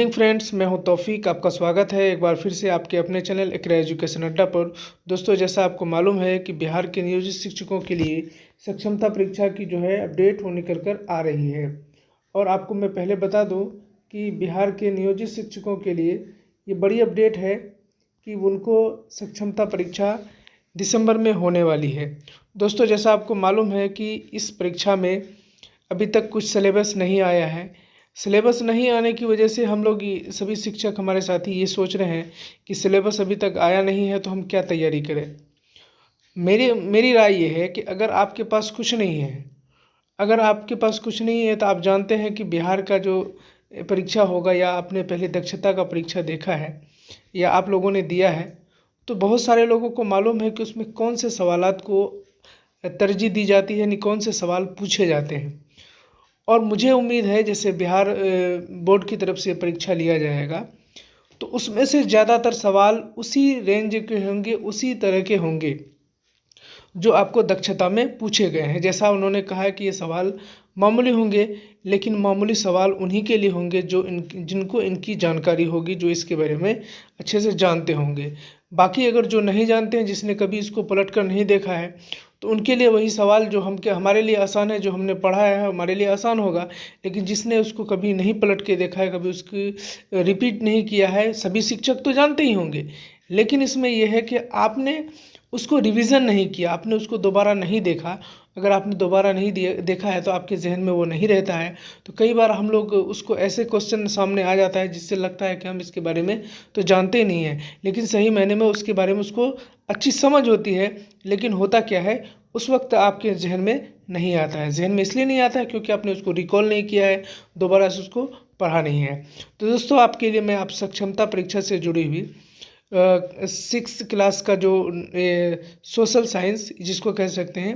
Evening friends, मैं हूं तौफीक। आपका स्वागत है एक बार फिर से आपके अपने चैनल इकरा एजुकेशन अड्डा पर। दोस्तों, जैसा आपको मालूम है कि बिहार के नियोजित शिक्षकों के लिए सक्षमता परीक्षा की जो है अपडेट वो निकल कर आ रही है। और आपको मैं पहले बता दूं कि बिहार के नियोजित शिक्षकों के लिए ये बड़ी अपडेट है कि उनको सक्षमता परीक्षा दिसंबर में होने वाली है। दोस्तों, जैसा आपको मालूम है कि इस परीक्षा में अभी तक कुछ सिलेबस नहीं आया है। सिलेबस नहीं आने की वजह से हम लोग सभी शिक्षक हमारे साथी ये सोच रहे हैं कि सिलेबस अभी तक आया नहीं है तो हम क्या तैयारी करें। मेरी राय ये है कि अगर आपके पास कुछ नहीं है, तो आप जानते हैं कि बिहार का जो परीक्षा होगा, या आपने पहले दक्षता का परीक्षा देखा है या आप लोगों ने दिया है, तो बहुत सारे लोगों को मालूम है कि उसमें कौन से सवालात को तरजीह दी जाती है, यानी कौन से सवाल पूछे जाते हैं। और मुझे उम्मीद है जैसे बिहार बोर्ड की तरफ से परीक्षा लिया जाएगा तो उसमें से ज़्यादातर सवाल उसी रेंज के होंगे, उसी तरह के होंगे जो आपको दक्षता में पूछे गए हैं। जैसा उन्होंने कहा है कि ये सवाल मामूली होंगे, लेकिन मामूली सवाल उन्हीं के लिए होंगे जो जिनको इनकी जानकारी होगी, जो इसके बारे में अच्छे से जानते होंगे। बाकी अगर जो नहीं जानते हैं, जिसने कभी इसको पलट कर नहीं देखा है, तो उनके लिए वही सवाल जो हमारे लिए आसान है, जो हमने पढ़ा है हमारे लिए आसान होगा। लेकिन जिसने उसको कभी नहीं पलट के देखा है, कभी उसकी रिपीट नहीं किया है, सभी शिक्षक तो जानते ही होंगे, लेकिन इसमें यह है कि आपने उसको रिवीजन नहीं किया, आपने उसको दोबारा नहीं देखा। अगर आपने दोबारा नहीं देखा है तो आपके जहन में वो नहीं रहता है। तो कई बार हम लोग उसको ऐसे क्वेश्चन सामने आ जाता है जिससे लगता है कि हम इसके बारे में तो जानते ही नहीं हैं, लेकिन सही मायने में उसके बारे में उसको अच्छी समझ होती है। लेकिन होता क्या है, उस वक्त आपके जहन में नहीं आता है। जहन में इसलिए नहीं आता है क्योंकि आपने उसको रिकॉल नहीं किया है, दोबारा से उसको पढ़ा नहीं है। तो दोस्तों, आपके लिए मैं आप सक्षमता परीक्षा से जुड़ी हुई 6th क्लास का जो सोशल साइंस जिसको कह सकते हैं,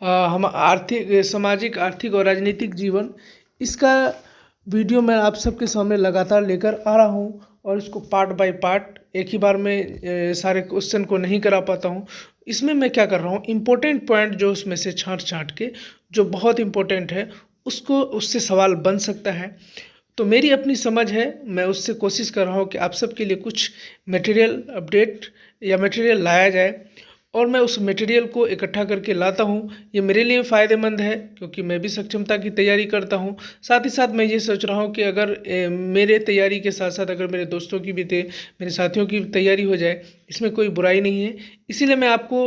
हम आर्थिक, सामाजिक, आर्थिक और राजनीतिक जीवन, इसका वीडियो मैं आप सबके सामने लगातार लेकर आ रहा हूं। और इसको पार्ट बाय पार्ट एक ही बार में सारे क्वेश्चन को नहीं करा पाता हूं। इसमें मैं क्या कर रहा हूं, इम्पोर्टेंट पॉइंट जो उसमें से छांट के जो बहुत इम्पोर्टेंट है उससे सवाल बन सकता है। तो मेरी अपनी समझ है, मैं उससे कोशिश कर रहा हूँ कि आप सबके लिए कुछ मटेरियल अपडेट या मटेरियल लाया जाए, और मैं उस मटेरियल को इकट्ठा करके लाता हूँ। ये मेरे लिए फ़ायदेमंद है क्योंकि मैं भी सक्षमता की तैयारी करता हूँ। साथ ही साथ मैं ये सोच रहा हूँ कि अगर मेरे तैयारी के साथ साथ अगर मेरे दोस्तों की भी मेरे साथियों की तैयारी हो जाए, इसमें कोई बुराई नहीं है। इसीलिए मैं आपको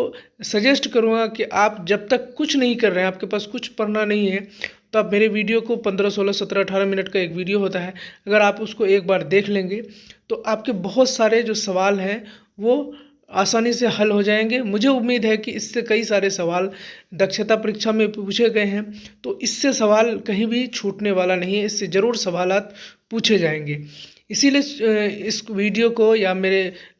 सजेस्ट करूँगा कि आप जब तक कुछ नहीं कर रहे हैं, आपके पास कुछ पढ़ना नहीं है, तो आप मेरे वीडियो को 15, 16, 17, 18 मिनट का एक वीडियो होता है, अगर आप उसको एक बार देख लेंगे तो आपके बहुत सारे जो सवाल हैं वो आसानी से हल हो जाएंगे। मुझे उम्मीद है कि इससे कई सारे सवाल दक्षता परीक्षा में पूछे गए हैं, तो इससे सवाल कहीं भी छूटने वाला नहीं है, इससे ज़रूर सवालात पूछे जाएंगे। इसीलिए इस वीडियो को या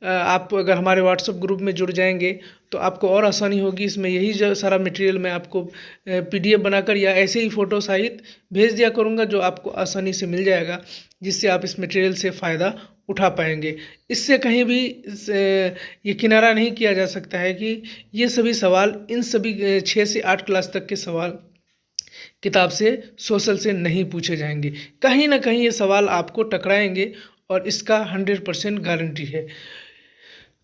आप अगर हमारे व्हाट्सएप ग्रुप में जुड़ जाएंगे तो आपको और आसानी होगी। इसमें यही जो सारा मटेरियल मैं आपको PDF बनाकर या ऐसे ही फ़ोटो सहित भेज दिया करूँगा, जो आपको आसानी से मिल जाएगा, जिससे आप इस मटेरियल से फ़ायदा उठा पाएंगे। इससे कहीं भी ये किनारा नहीं किया जा सकता है कि ये सभी सवाल, इन सभी 6 से 8 क्लास तक के सवाल किताब से, सोशल से नहीं पूछे जाएंगे। कहीं ना कहीं ये सवाल आपको टकराएंगे और इसका 100% गारंटी है।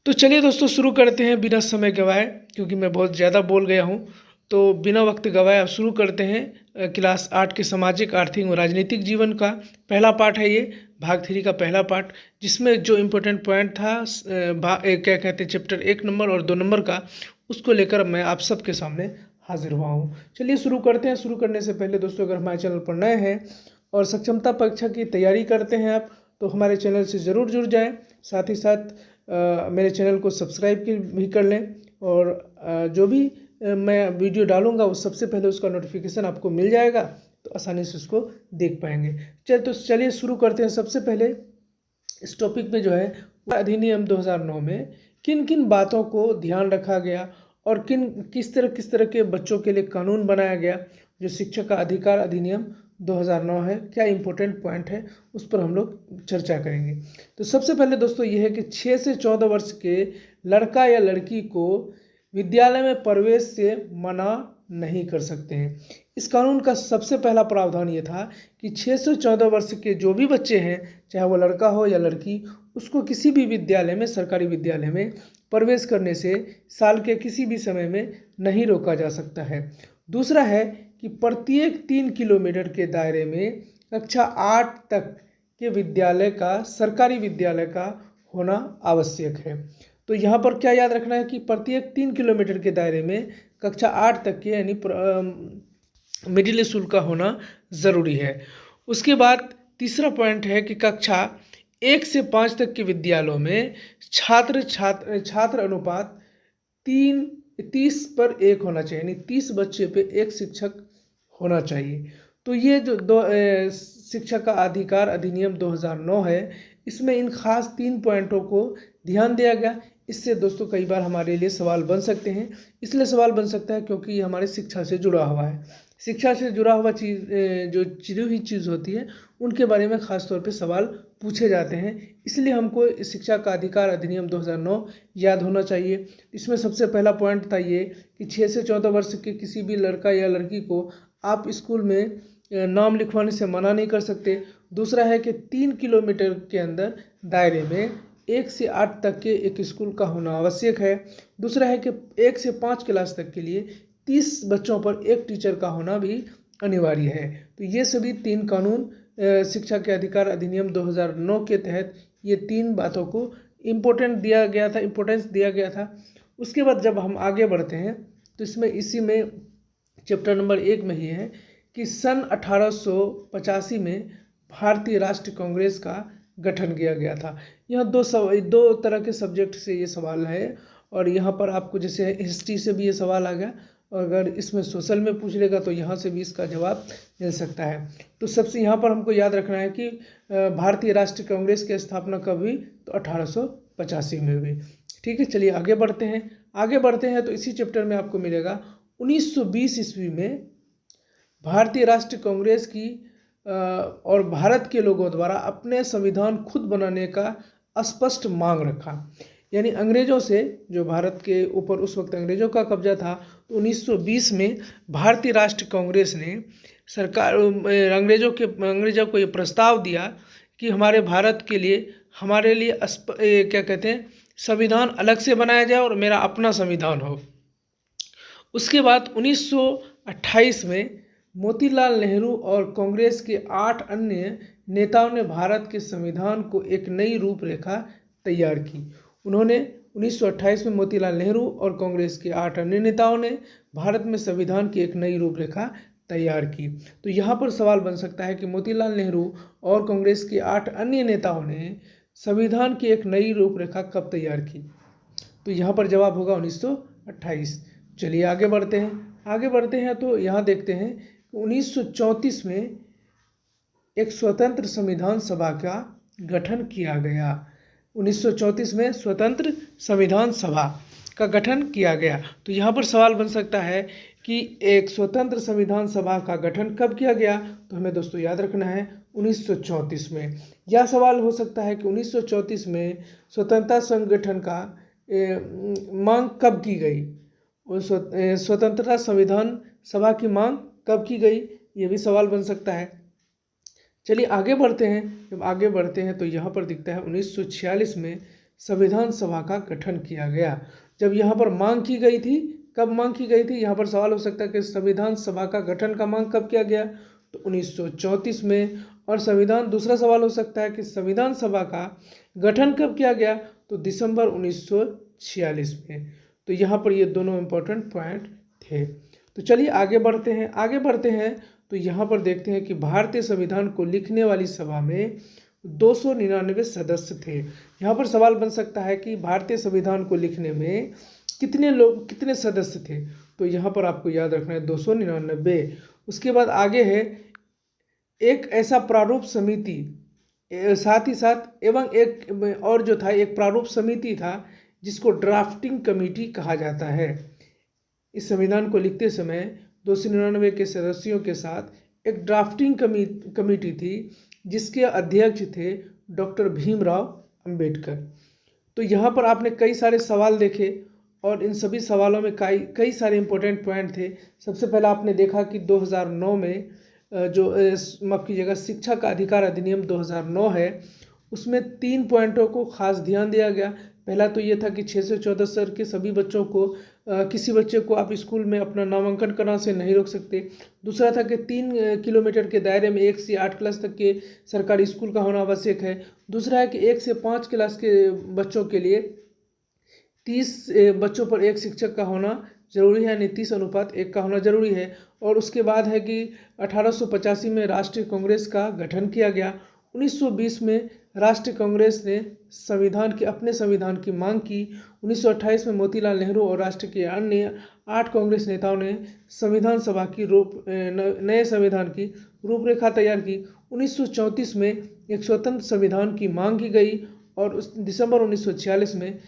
तो चलिए दोस्तों, शुरू करते हैं बिना समय गवाए, क्योंकि मैं बहुत ज़्यादा बोल गया हूँ। तो बिना वक्त गवाए अब शुरू करते हैं क्लास 8 के सामाजिक, आर्थिक और राजनीतिक जीवन का पहला पार्ट है ये, भाग 3 का पहला पार्ट, जिसमें जो इम्पोर्टेंट पॉइंट था क्या कहते हैं, चैप्टर 1 नंबर और 2 नंबर का, उसको लेकर मैं आप सबके सामने हाजिर हुआ हूँ। चलिए शुरू करते हैं। शुरू करने से पहले दोस्तों, अगर हमारे चैनल पर नए हैं और सक्षमता परीक्षा की तैयारी करते हैं आप, तो हमारे चैनल से ज़रूर जुड़ जाएं। साथ ही साथ मेरे चैनल को सब्सक्राइब भी कर लें, और जो भी मैं वीडियो डालूंगा वो सबसे पहले उसका नोटिफिकेशन आपको मिल जाएगा, तो आसानी से उसको देख पाएंगे। तो चलिए शुरू करते हैं। सबसे पहले इस टॉपिक में जो है, अधिनियम 2009 में किन किन बातों को ध्यान रखा गया और किस तरह के बच्चों के लिए कानून बनाया गया। जो शिक्षक का अधिकार अधिनियम 2009 है, क्या इम्पोर्टेंट पॉइंट है, उस पर हम लोग चर्चा करेंगे। तो सबसे पहले दोस्तों ये है कि 6 से 14 वर्ष के लड़का या लड़की को विद्यालय में प्रवेश से मना नहीं कर सकते हैं। इस कानून का सबसे पहला प्रावधान ये था कि 6 से 14 वर्ष के जो भी बच्चे हैं, चाहे वो लड़का हो या लड़की, उसको किसी भी विद्यालय में, सरकारी विद्यालय में प्रवेश करने से साल के किसी भी समय में नहीं रोका जा सकता है। दूसरा है कि प्रत्येक 3 किलोमीटर के दायरे में कक्षा 8 तक के विद्यालय का, सरकारी विद्यालय का होना आवश्यक है। तो यहाँ पर क्या याद रखना है कि प्रत्येक 3 किलोमीटर के दायरे में कक्षा 8 तक के यानी मिडिल स्कूल का होना ज़रूरी है। उसके बाद तीसरा पॉइंट है कि कक्षा 1 से 5 तक के विद्यालयों में छात्र अनुपात 30 पर 1 होना चाहिए, यानी 30 बच्चे पे 1 शिक्षक होना चाहिए। तो ये जो शिक्षा का अधिकार अधिनियम 2009 है, इसमें इन खास 3 पॉइंटों को ध्यान दिया गया। इससे दोस्तों कई बार हमारे लिए सवाल बन सकते हैं। इसलिए सवाल बन सकता है क्योंकि ये हमारे शिक्षा से जुड़ा हुआ है। शिक्षा से जुड़ा हुआ चीज़, जो जुड़ी हुई चीज़ होती है, उनके बारे में ख़ास तौर पे सवाल पूछे जाते हैं। इसलिए हमको शिक्षा का अधिकार अधिनियम 2009 याद होना चाहिए। इसमें सबसे पहला पॉइंट था ये कि 6 से 14 वर्ष के किसी भी लड़का या लड़की को आप स्कूल में नाम लिखवाने से मना नहीं कर सकते। दूसरा है कि 3 किलोमीटर के अंदर दायरे में 1 से 8 तक के एक स्कूल का होना आवश्यक है। दूसरा है कि 1 से 5 क्लास तक के लिए 30 बच्चों पर 1 टीचर का होना भी अनिवार्य है। तो ये सभी 3 कानून शिक्षा के अधिकार अधिनियम 2009 के तहत ये 3 बातों को इम्पोर्टेंस दिया गया था। उसके बाद जब हम आगे बढ़ते हैं तो इसी में चैप्टर नंबर 1 में ही है कि सन 1885 में भारतीय राष्ट्रीय कांग्रेस का गठन किया गया था। यहाँ दो तरह के सब्जेक्ट से ये सवाल है, और यहाँ पर आपको जैसे हिस्ट्री से भी ये सवाल आ गया, और अगर इसमें सोशल में पूछ लेगा तो यहाँ से भी इसका जवाब मिल सकता है। तो सबसे यहाँ पर हमको याद रखना है कि भारतीय राष्ट्रीय कांग्रेस की स्थापना कब हुई, तो 1885 में हुई। ठीक है, चलिए आगे बढ़ते हैं तो इसी चैप्टर में आपको मिलेगा 1920 ईस्वी में भारतीय राष्ट्रीय कांग्रेस की और भारत के लोगों द्वारा अपने संविधान खुद बनाने का स्पष्ट मांग रखा। यानी अंग्रेजों से, जो भारत के ऊपर उस वक्त अंग्रेजों का कब्जा था, तो 1920 में भारतीय राष्ट्रीय कांग्रेस ने अंग्रेजों को ये प्रस्ताव दिया कि हमारे भारत के लिए, हमारे लिए क्या कहते हैं, संविधान अलग से बनाया जाए और मेरा अपना संविधान हो। उसके बाद 1928 में मोतीलाल नेहरू और कांग्रेस के 8 अन्य नेताओं ने भारत के संविधान को एक नई रूपरेखा तैयार की। उन्होंने 1928 में मोतीलाल नेहरू और कांग्रेस के 8 अन्य नेताओं ने भारत में संविधान की एक नई रूपरेखा तैयार की। तो यहाँ पर सवाल बन सकता है कि मोतीलाल नेहरू और कांग्रेस के 8 अन्य नेताओं ने संविधान की एक नई रूपरेखा कब तैयार की, तो यहाँ पर जवाब होगा 1928। चलिए आगे बढ़ते हैं तो यहाँ देखते हैं 1934 में एक स्वतंत्र संविधान सभा का गठन किया गया। 1934 में स्वतंत्र संविधान सभा का गठन किया गया। तो यहाँ पर सवाल बन सकता है कि एक स्वतंत्र संविधान सभा का गठन कब किया गया, तो हमें दोस्तों याद रखना है 1934 में। यह सवाल हो सकता है कि 1934 में स्वतंत्रता संगठन का मांग कब की गई, स्वतंत्रता संविधान सभा की मांग कब की गई, ये भी सवाल बन सकता है। चलिए आगे बढ़ते हैं। जब आगे बढ़ते हैं तो यहाँ पर दिखता है 1946 में संविधान सभा का गठन किया गया। जब यहाँ पर मांग की गई थी, कब मांग की गई थी, यहाँ पर सवाल हो सकता है कि संविधान सभा का गठन का मांग कब किया गया, तो 1934 में। और दूसरा सवाल हो सकता है कि संविधान सभा का गठन कब किया गया, तो दिसंबर 1946 में। तो यहाँ पर ये दोनों इम्पोर्टेंट पॉइंट थे। तो चलिए आगे बढ़ते हैं तो यहाँ पर देखते हैं कि भारतीय संविधान को लिखने वाली सभा में 299 सदस्य थे। यहाँ पर सवाल बन सकता है कि भारतीय संविधान को लिखने में कितने सदस्य थे, तो यहाँ पर आपको याद रखना है 299। उसके बाद आगे है एक ऐसा प्रारूप समिति, साथ ही साथ एवं एक और जो था, एक प्रारूप समिति था जिसको ड्राफ्टिंग कमेटी कहा जाता है। इस संविधान को लिखते समय 299 के सदस्यों के साथ एक ड्राफ्टिंग कमेटी थी जिसके अध्यक्ष थे डॉक्टर भीमराव अंबेडकर। तो यहाँ पर आपने कई सारे सवाल देखे और इन सभी सवालों में कई कई सारे इंपॉर्टेंट पॉइंट थे। सबसे पहला आपने देखा कि 2009 में माफ़ कीजिएगा, शिक्षा का अधिकार अधिनियम 2009 है, उसमें 3 पॉइंटों को खास ध्यान दिया गया। पहला तो ये था कि 6 से 14 साल के सभी बच्चों को किसी बच्चे को आप स्कूल में अपना नामांकन कराने से नहीं रोक सकते। दूसरा था कि 3 किलोमीटर के दायरे में 1 से 8 क्लास तक के सरकारी स्कूल का होना आवश्यक है। दूसरा है कि 1 से 5 क्लास के बच्चों के लिए 30 बच्चों पर एक शिक्षक का होना जरूरी है, यानी 30:1 का होना जरूरी है। और उसके बाद है कि 1885 में राष्ट्रीय कांग्रेस का गठन किया गया। 1920 में राष्ट्रीय कांग्रेस ने अपने संविधान की मांग की। 1928 में मोतीलाल नेहरू और राष्ट्र के अन्य 8 कांग्रेस नेताओं ने नए संविधान की रूपरेखा तैयार की। 1934 में एक स्वतंत्र संविधान की मांग की गई और दिसंबर 1946 में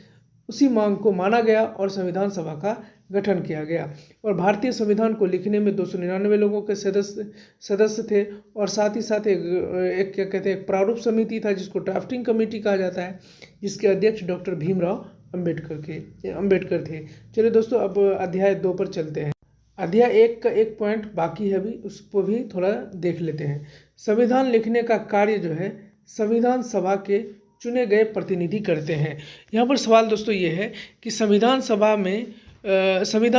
उसी मांग को माना गया और संविधान सभा का गठन किया गया। और भारतीय संविधान को लिखने में 299 लोगों के सदस्य थे और साथ ही साथ एक क्या कहते हैं, एक प्रारूप समिति था जिसको ड्राफ्टिंग कमेटी कहा जाता है, जिसके अध्यक्ष डॉक्टर भीमराव अंबेडकर थे। चलिए दोस्तों, अब अध्याय 2 पर चलते हैं। अध्याय 1 का एक पॉइंट बाकी है, अभी उसको भी थोड़ा देख लेते हैं। संविधान लिखने का कार्य जो है संविधान सभा के चुने गए प्रतिनिधि करते हैं। यहाँ पर सवाल दोस्तों ये है कि संविधान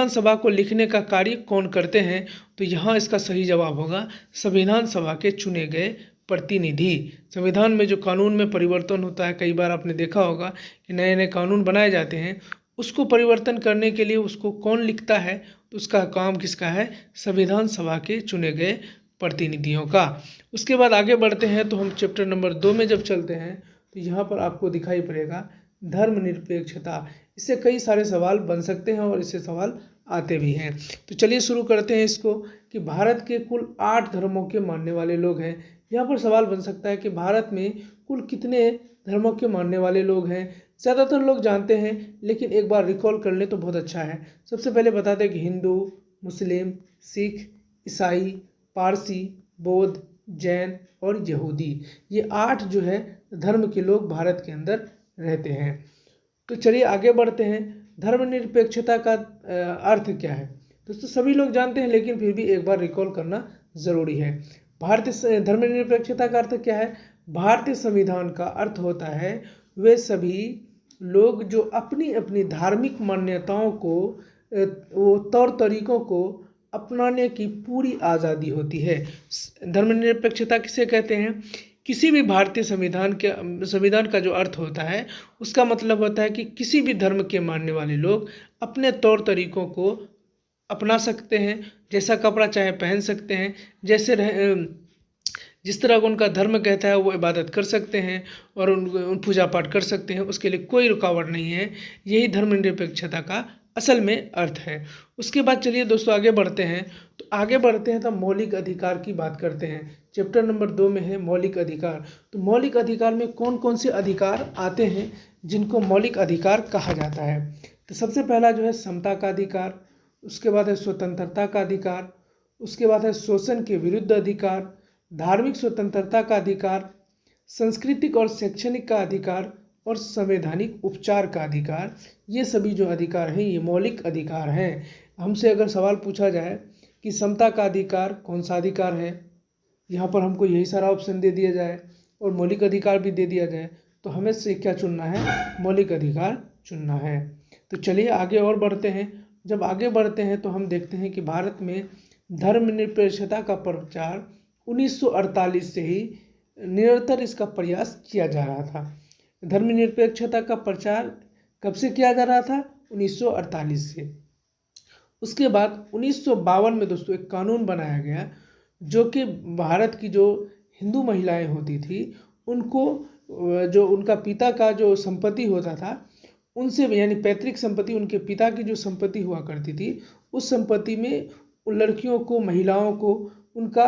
सभा को लिखने का कार्य कौन करते हैं, तो यहाँ इसका सही जवाब होगा संविधान सभा के चुने गए प्रतिनिधि। संविधान में जो कानून में परिवर्तन होता है, कई बार आपने देखा होगा कि नए नए कानून बनाए जाते हैं, उसको परिवर्तन करने के लिए उसको कौन लिखता है, तो उसका काम किसका है, संविधान सभा के चुने गए प्रतिनिधियों का। उसके बाद आगे बढ़ते हैं तो हम चैप्टर नंबर 2 में जब चलते हैं तो यहाँ पर आपको दिखाई पड़ेगा धर्मनिरपेक्षता। इससे कई सारे सवाल बन सकते हैं और इससे सवाल आते भी हैं। तो चलिए शुरू करते हैं इसको कि भारत के कुल 8 धर्मों के मानने वाले लोग हैं। यहाँ पर सवाल बन सकता है कि भारत में कुल कितने धर्मों के मानने वाले लोग हैं। ज़्यादातर लोग जानते हैं, लेकिन एक बार रिकॉल कर ले तो बहुत अच्छा है। सबसे पहले बता दें कि हिंदू, मुस्लिम, सिख, ईसाई, पारसी, बौद्ध, जैन और यहूदी, ये 8 जो है धर्म के लोग भारत के अंदर रहते हैं। तो चलिए आगे बढ़ते हैं। धर्मनिरपेक्षता का अर्थ क्या है दोस्तों, सभी लोग जानते हैं, लेकिन फिर भी एक बार रिकॉल करना ज़रूरी है। भारतीय धर्मनिरपेक्षता का अर्थ क्या है? भारतीय संविधान का अर्थ होता है वे सभी लोग जो अपनी अपनी धार्मिक मान्यताओं को, वो तौर तरीकों को अपनाने की पूरी आज़ादी होती है। धर्मनिरपेक्षता किसे कहते हैं? किसी भी भारतीय संविधान का जो अर्थ होता है, उसका मतलब होता है कि किसी भी धर्म के मानने वाले लोग अपने तौर तरीकों को अपना सकते हैं, जैसा कपड़ा चाहे पहन सकते हैं, जिस तरह उनका धर्म कहता है वो इबादत कर सकते हैं और उन पूजा पाठ कर सकते हैं, उसके लिए कोई रुकावट नहीं है। यही धर्मनिरपेक्षता का असल में अर्थ है। उसके बाद चलिए दोस्तों आगे बढ़ते हैं। तो आगे बढ़ते हैं तो मौलिक अधिकार की बात करते हैं। चैप्टर नंबर 2 में है मौलिक अधिकार। तो मौलिक अधिकार में कौन कौन से अधिकार आते हैं जिनको मौलिक अधिकार कहा जाता है? तो सबसे पहला जो है समता का अधिकार, उसके बाद है स्वतंत्रता का अधिकार, उसके बाद है शोषण के विरुद्ध अधिकार, धार्मिक स्वतंत्रता का अधिकार, सांस्कृतिक और शैक्षणिक का अधिकार और संवैधानिक उपचार का अधिकार। ये सभी जो अधिकार हैं ये मौलिक अधिकार हैं। हमसे अगर सवाल पूछा जाए कि समता का अधिकार कौन सा अधिकार है, यहाँ पर हमको यही सारा ऑप्शन दे दिया जाए और मौलिक अधिकार भी दे दिया जाए, तो हमें से क्या चुनना है? मौलिक अधिकार चुनना है। तो चलिए आगे और बढ़ते हैं। जब आगे बढ़ते हैं तो हम देखते हैं कि भारत में धर्मनिरपेक्षता का प्रचार 1948 से ही निरंतर इसका प्रयास किया जा रहा था। धर्मनिरपेक्षता का प्रचार कब से किया जा रहा था? 1948 से। उसके बाद 1952 में दोस्तों एक कानून बनाया गया जो कि भारत की जो हिंदू महिलाएं होती थी उनको जो उनका पिता का जो संपत्ति होता था उनसे, यानी पैतृक संपत्ति, उनके पिता की जो संपत्ति हुआ करती थी, उस संपत्ति में उन लड़कियों को, महिलाओं को उनका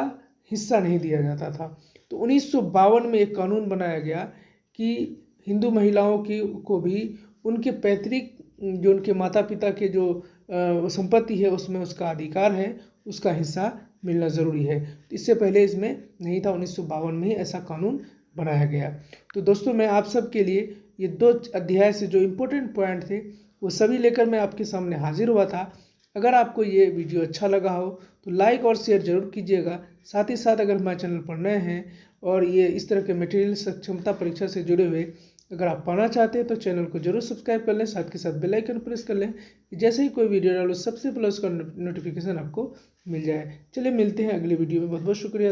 हिस्सा नहीं दिया जाता था। तो 1952 में एक कानून बनाया गया कि हिंदू महिलाओं को भी उनके पैतृक, जो उनके माता पिता के जो संपत्ति है उसमें उसका अधिकार है, उसका हिस्सा मिलना ज़रूरी है। इससे पहले इसमें नहीं था, 1952 में ही ऐसा कानून बनाया गया। तो दोस्तों मैं आप सब के लिए ये 2 अध्याय से जो इम्पोर्टेंट पॉइंट थे वो सभी लेकर मैं आपके सामने हाजिर हुआ था। अगर आपको ये वीडियो अच्छा लगा हो तो लाइक और शेयर जरूर कीजिएगा। साथ ही साथ अगर हमारे चैनल पर नए हैं और ये इस तरह के मटेरियल सक्षमता परीक्षा से जुड़े हुए अगर आप पाना चाहते हैं तो चैनल को जरूर सब्सक्राइब कर लें, साथ के साथ बेल आइकन प्रेस कर लें, जैसे ही कोई वीडियो डालो सबसे पहले उसका नोटिफिकेशन आपको मिल जाए। चलिए मिलते हैं अगली वीडियो में। बहुत बहुत शुक्रिया।